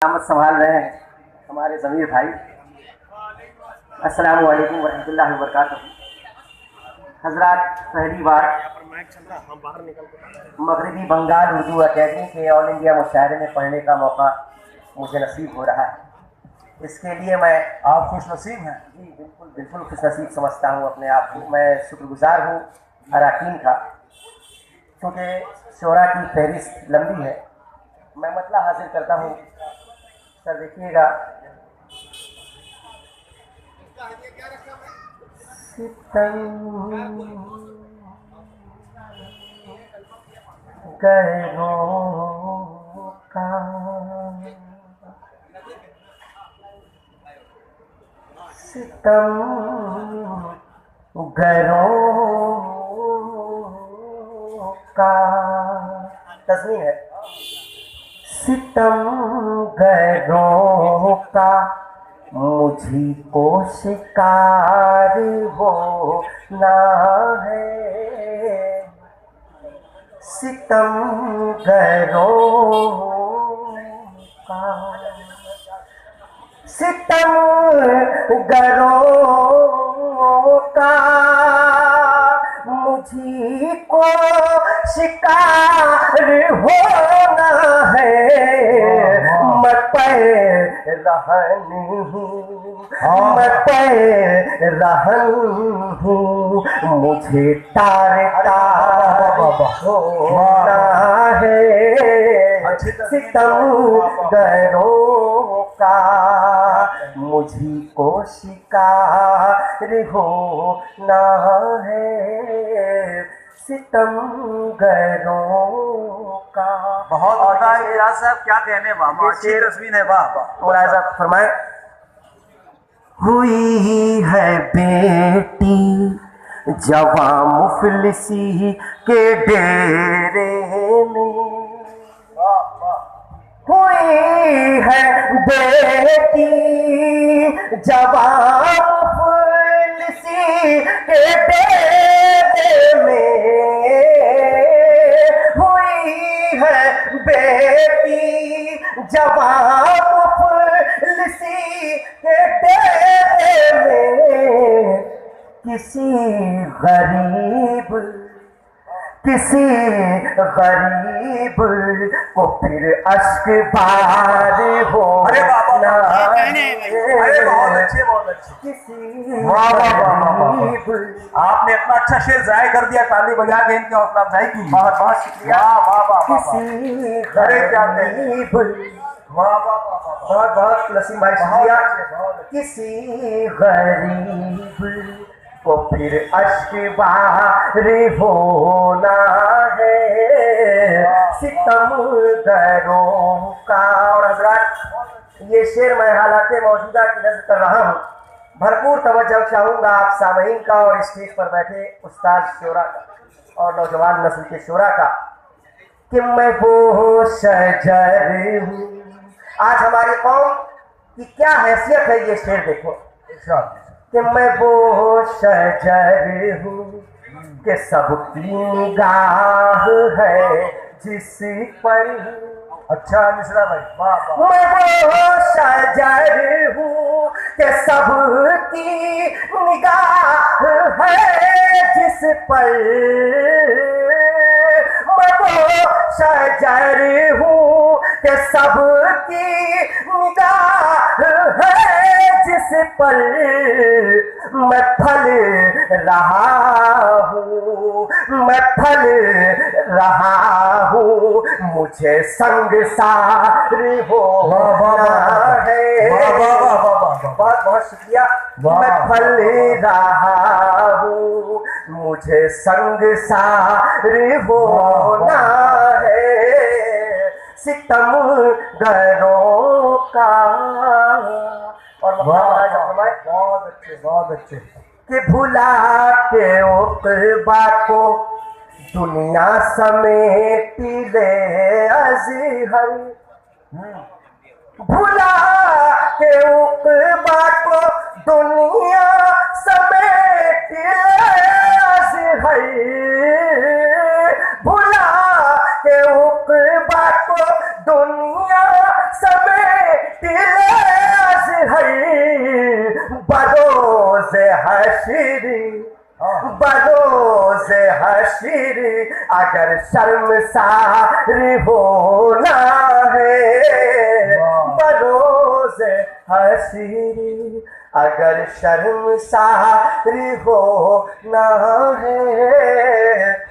सलामत संभाल रहे हैं हमारे ज़मीर भाई। अस्सलाम वालेकुम वरहमतुल्लाहि वबरकातुहू। हजरात, पहली बार मगरबी बंगाल उर्दू अकेडमी के ऑल इंडिया मुशायरे में पढ़ने का मौका मुझे नसीब हो रहा है। इसके लिए मैं आप खुश नसीब हैं? जी बिल्कुल बिल्कुल खुश नसीब समझता हूँ अपने आप को। मैं शुक्रगुजार हूँ अरकान का, क्योंकि शोरा की फहरिस्त लंबी है। मैं मतला हासिल करता हूँ। सर देखिएगा, गैरों का सितम, गैरों का तस्मीन है। सितम गैरों का मुझी को शिकार हो ना है। सितम गैरों का, सितम गैरों का मुझी को शिकार होना है। मैं पैरहन हूँ, मैं पैरहन हूँ, मुझे तारता होना है। सितम गैरों का मुझी को शिकार होना है। सितम गैरों का। बहुत होता है इराज साहब, क्या कहने वाह, अच्छी तस्वीर है। वाह वाह, मुलाजा फरमाए। हुई है बेटी जवां मुफलिसी के डेरे में, हुई है बेटी जवां मुफलिसी के डेरे में, हुई है बेटी जवां मुफलिसी के डेरे में। किसी गरीब को फिर अश्क बार हो। अरे बहुत अच्छे, बहुत अच्छे। किसी वाह वाह वाह, आपने इतना अच्छा शेर जाहिर कर दिया। ताली बजा के इनकी हौसला अफजाई की। बहुत बहुत शुक्रिया। वाह वाह वाह, किसी गरीब, वाह वाह वाह, बहुत बहुत नसीम भाई शुक्रिया। किसी गरीब को फिर अश्क बार होना है। सितम गैरों का। और हजरात, ये शेर मैं हालात मौजूदा की नज़र कर रहा हूँ। भरपूर तवज्जो चाहूँगा आप सामईन का और स्टेज पर बैठे उस्ताद शोरा का और नौजवान नस्ल के शोरा का, कि मैं वो शजर हूँ। आज हमारी कौम की क्या हैसियत है, ये शेर देखो। कि मैं वो शजर हूँ कि सबकी निगाह है जिस पर। अच्छा मिश्रा भाई, वाह वाह। मैं वो शजर हूँ कि सबकी निगाह है जिस पर। मैं वो शजर हूँ कि सबकी निगाह है जिस पर। मैं फल रहा हूँ, मैं फल रहा हूँ, मुझे संगसार होना है। बहुत बहुत शुक्रिया। मैं फल रहा हूँ, मुझे संगसार होना है। सितम गैरों का। और बहुत अच्छे, बहुत अच्छे। कि भुला के उक़बा को दुनिया समेट ले अज़हर। भुला के उक़बा को दुनिया समेट ले अज़हर। भुला के उक़बा को दुनिया समेट हशीर बरोज हशीर अगर शर्मसार होना है, बरोज हशीर अगर शर्मसार होना है।